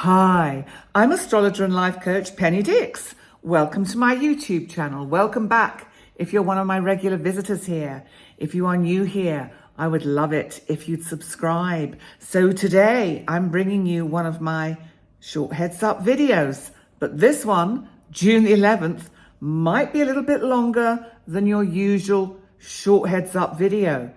Hi, I'm astrologer and life coach Penny Dix. Welcome to my YouTube channel. Welcome back if you're one of my regular visitors here. If you are new here, I would love it if you'd subscribe. So today I'm bringing you one of my short heads up videos, but this one, June the 11th, might be a little bit longer than your usual short heads up video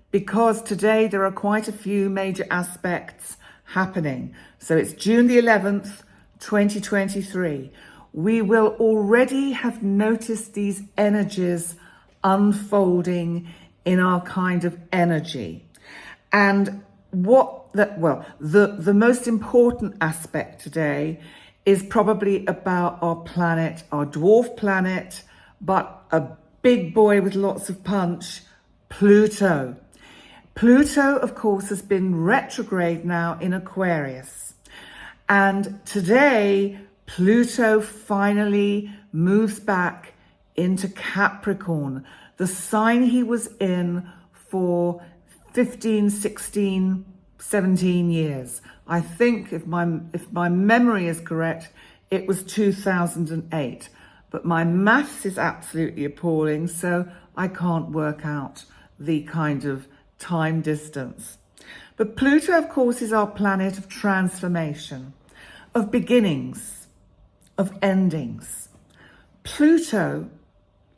because today there are quite a few major aspects happening. So it's June the 11th, 2023. We will already have noticed these energies unfolding in our kind of energy. And the most important aspect today is probably about our planet, our dwarf planet, but a big boy with lots of punch, Pluto. Pluto, of course, has been retrograde now in Aquarius. And today, Pluto finally moves back into Capricorn, the sign he was in for 15, 16, 17 years. I think if my memory is correct, it was 2008. But my maths is absolutely appalling, so I can't work out the kind of time distance. But Pluto, of course, is our planet of transformation, of beginnings, of endings. Pluto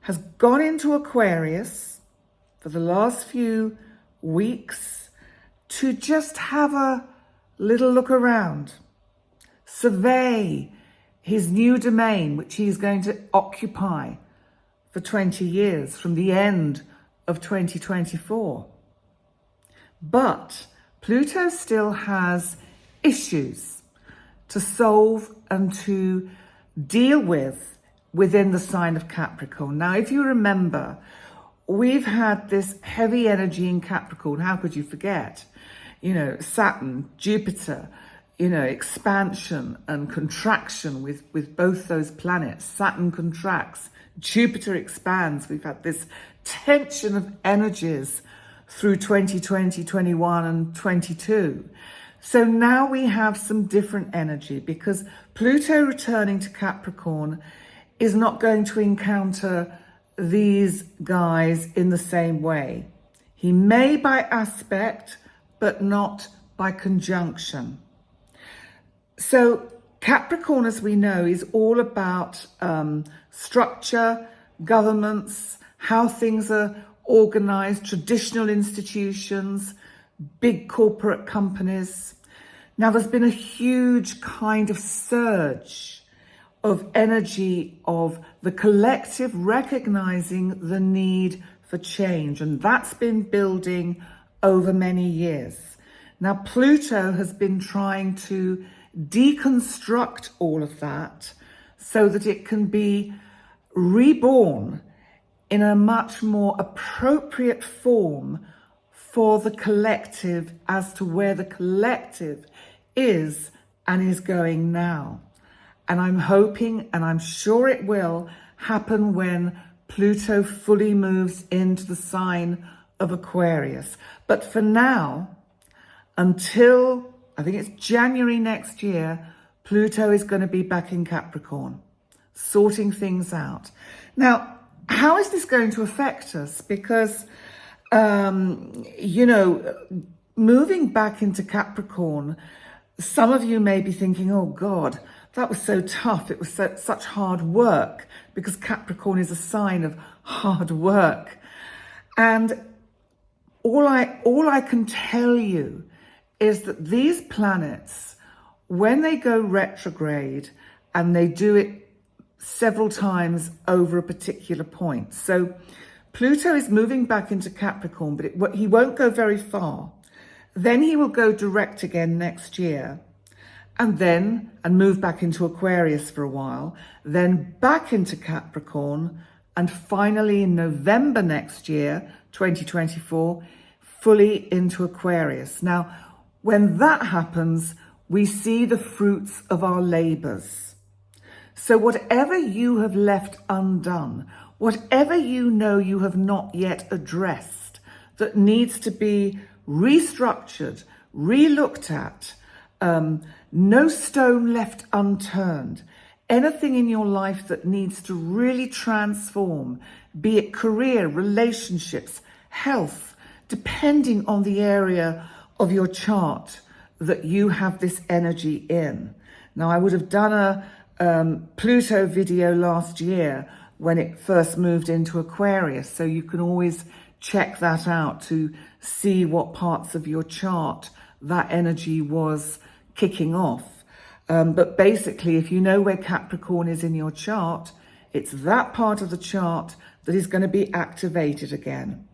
has gone into Aquarius for the last few weeks to just have a little look around, survey his new domain, which he's going to occupy for 20 years from the end of 2024. But Pluto still has issues to solve and to deal with within the sign of Capricorn. Now, if you remember, we've had this heavy energy in Capricorn. How could you forget? Saturn, Jupiter, expansion and contraction with both those planets. Saturn contracts, Jupiter expands. We've had this tension of energies through 2020, 21 and 22. So now we have some different energy because Pluto returning to Capricorn is not going to encounter these guys in the same way. He may by aspect, but not by conjunction. So Capricorn, as we know, is all about structure, governments, how things are organized, traditional institutions, big corporate companies. Now, there's been a huge kind of surge of energy of the collective recognizing the need for change, and that's been building over many years. Now, Pluto has been trying to deconstruct all of that so that it can be reborn in a much more appropriate form for the collective as to where the collective is and is going now. And I'm hoping, and I'm sure it will happen when Pluto fully moves into the sign of Aquarius. But for now, until I think it's January next year, Pluto is going to be back in Capricorn, sorting things out. Now, how is this going to affect us? Because, moving back into Capricorn, some of you may be thinking, oh God, that was so tough. It was such hard work, because Capricorn is a sign of hard work. And all I can tell you is that these planets, when they go retrograde, and they do it several times over a particular point. So Pluto is moving back into Capricorn, but he won't go very far. Then he will go direct again next year, and move back into Aquarius for a while, then back into Capricorn, and finally in November next year, 2024, fully into Aquarius. Now, when that happens, we see the fruits of our labors. So whatever you have left undone, whatever you have not yet addressed, that needs to be restructured, re-looked at, No stone left unturned. Anything in your life that needs to really transform, be it career, relationships, health, depending on the area of your chart that you have this energy in. Now, I would have done a Pluto video last year when it first moved into Aquarius, so you can always check that out to see what parts of your chart that energy was kicking off. But basically, if you know where Capricorn is in your chart, it's that part of the chart that is going to be activated again.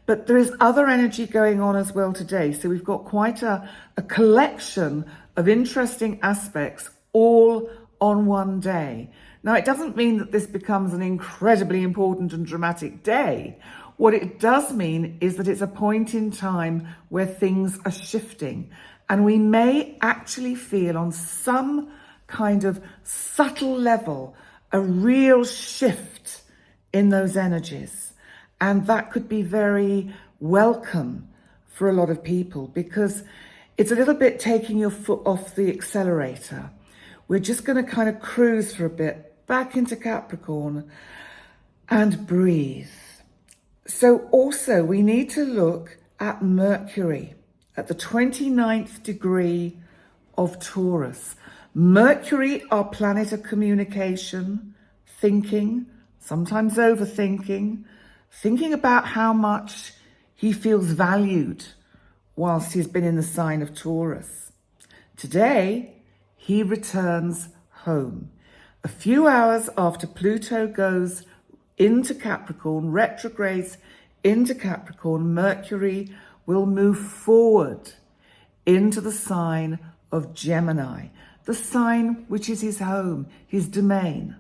But there is other energy going on as well today. So we've got quite a collection of interesting aspects all on one day. Now, it doesn't mean that this becomes an incredibly important and dramatic day. What it does mean is that it's a point in time where things are shifting, and we may actually feel on some kind of subtle level a real shift in those energies. And that could be very welcome for a lot of people, because it's a little bit taking your foot off the accelerator. We're just going to kind of cruise for a bit back into Capricorn and breathe. So also we need to look at Mercury at the 29th degree of Taurus. Mercury, our planet of communication, thinking, sometimes overthinking, thinking about how much he feels valued whilst he's been in the sign of Taurus. Today, he returns home. A few hours after Pluto goes into Capricorn, retrogrades into Capricorn, Mercury will move forward into the sign of Gemini, the sign which is his home, his domain.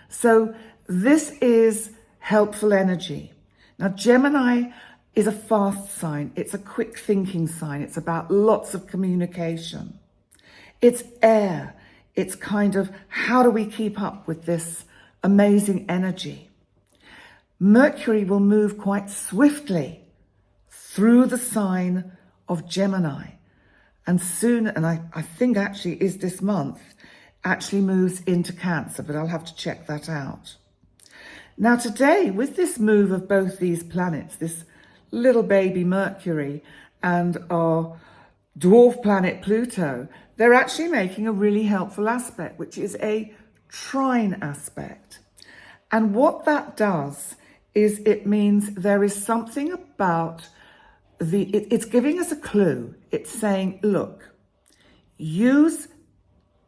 So this is helpful energy. Now, Gemini is a fast sign. It's a quick thinking sign. It's about lots of communication. It's air. It's kind of, how do we keep up with this amazing energy? Mercury will move quite swiftly through the sign of Gemini. And soon, and I think actually is this month, actually moves into Cancer, but I'll have to check that out. Now today, with this move of both these planets, this little baby Mercury and our dwarf planet Pluto, they're actually making a really helpful aspect, which is a trine aspect. And what that does is it means there is something about it's giving us a clue. It's saying, look, use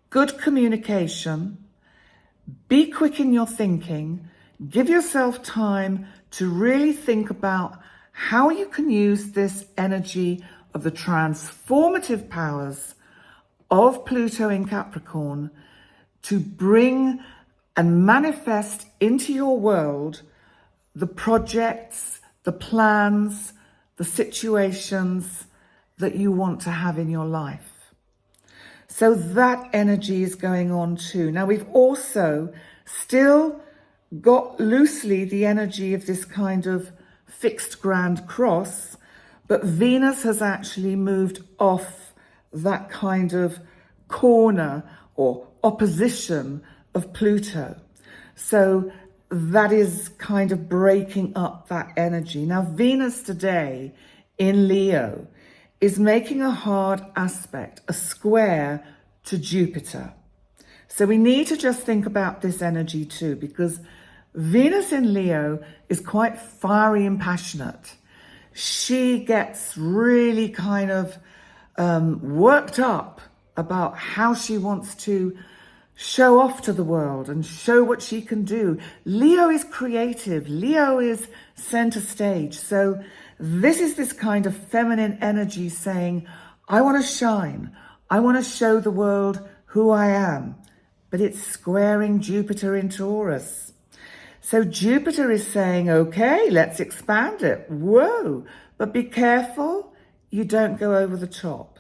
good communication, be quick in your thinking, give yourself time to really think about how you can use this energy of the transformative powers of Pluto in Capricorn to bring and manifest into your world the projects, the plans, the situations that you want to have in your life. So that energy is going on too. Now we've also still got loosely the energy of this kind of fixed grand cross, but Venus has actually moved off that kind of corner or opposition of Pluto. So that is kind of breaking up that energy. Now, Venus today in Leo is making a hard aspect, a square to Jupiter. So we need to just think about this energy too, because Venus in Leo is quite fiery and passionate. She gets really kind of worked up about how she wants to show off to the world and show what she can do. Leo is creative. Leo is center stage. So this is this kind of feminine energy saying, I want to shine. I want to show the world who I am. But it's squaring Jupiter in Taurus. So Jupiter is saying, okay, let's expand it. Whoa, but be careful you don't go over the top.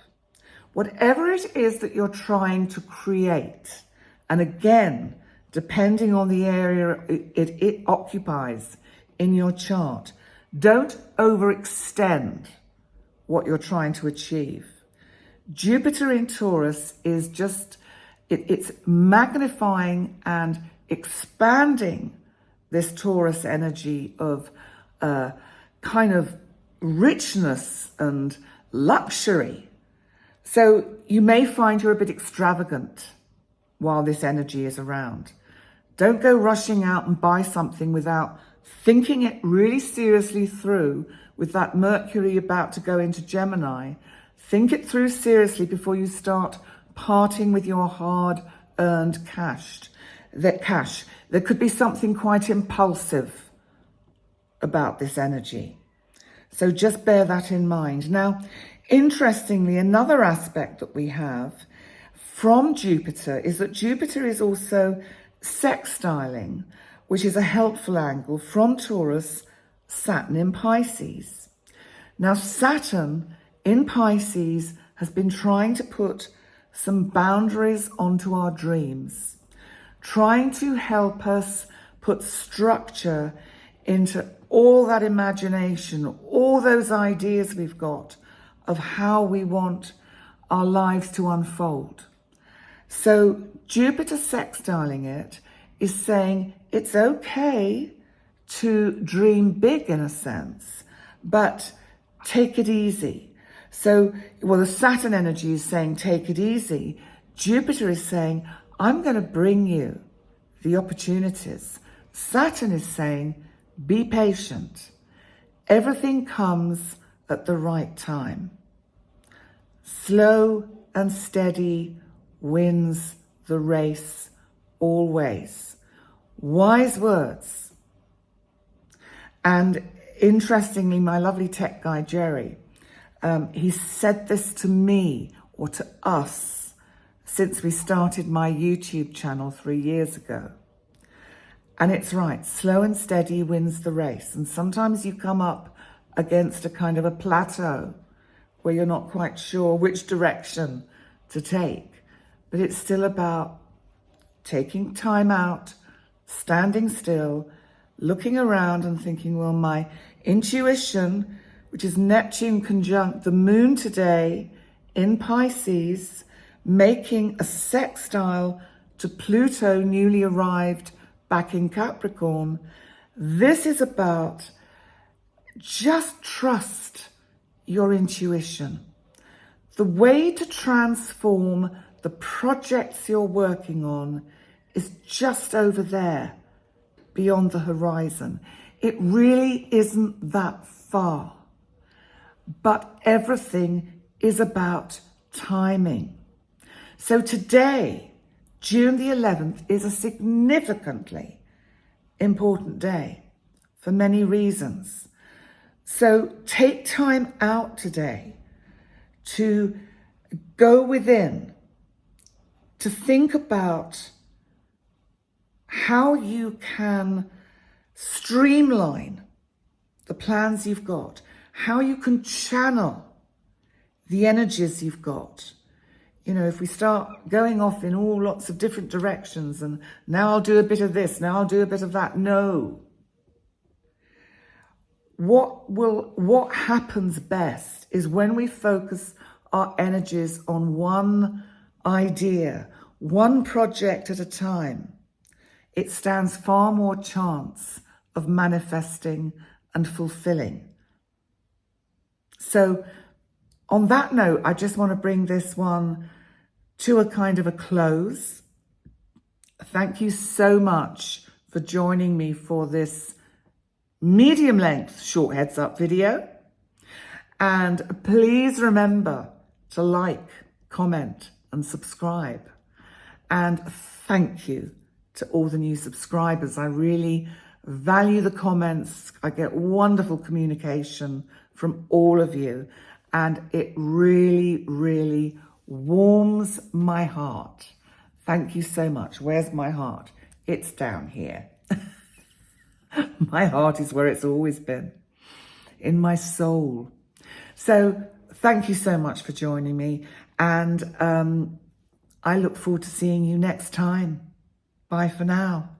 Whatever it is that you're trying to create, and again, depending on the area it occupies in your chart, don't overextend what you're trying to achieve. Jupiter in Taurus is just, it's magnifying and expanding this Taurus energy of kind of richness and luxury. So you may find you're a bit extravagant while this energy is around. Don't go rushing out and buy something without thinking it really seriously through. With that Mercury about to go into Gemini, think it through seriously before you start parting with your hard-earned cash. There could be something quite impulsive about this energy. So just bear that in mind. Now, interestingly, another aspect that we have from Jupiter is that Jupiter is also sextiling, which is a helpful angle from Taurus, Saturn in Pisces. Now, Saturn in Pisces has been trying to put some boundaries onto our dreams, trying to help us put structure into all that imagination, all those ideas we've got of how we want our lives to unfold. So Jupiter sextiling it is saying it's okay to dream big in a sense, but take it easy. So, well, the Saturn energy is saying take it easy. Jupiter is saying, I'm going to bring you the opportunities. Saturn is saying, be patient. Everything comes at the right time. Slow and steady wins the race always. Wise words. And interestingly, my lovely tech guy, Jerry, he said this to me or to us since we started my YouTube channel 3 years ago. And it's right, slow and steady wins the race. And sometimes you come up against a kind of a plateau where you're not quite sure which direction to take. But it's still about taking time out, standing still, looking around and thinking, well, my intuition, which is Neptune conjunct the moon today in Pisces, making a sextile to Pluto newly arrived back in Capricorn. This is about just trust your intuition. The way to transform the projects you're working on is just over there, beyond the horizon. It really isn't that far. But everything is about timing. So today, June the 11th, is a significantly important day for many reasons. So take time out today to go within, to think about how you can streamline the plans you've got, how you can channel the energies you've got. You know, if we start going off in all lots of different directions and now I'll do a bit of this, now I'll do a bit of that. No. What happens best is when we focus our energies on one idea, one project at a time. It stands far more chance of manifesting and fulfilling. So on that note, I just want to bring this one to a kind of a close. Thank you so much for joining me for this medium length short heads up video. And please remember to like, comment and subscribe. And thank you to all the new subscribers. I really value the comments. I get wonderful communication from all of you. And it really, really warms my heart. Thank you so much. Where's my heart? It's down here. My heart is where it's always been, in my soul. So thank you so much for joining me. And I look forward to seeing you next time. Bye for now.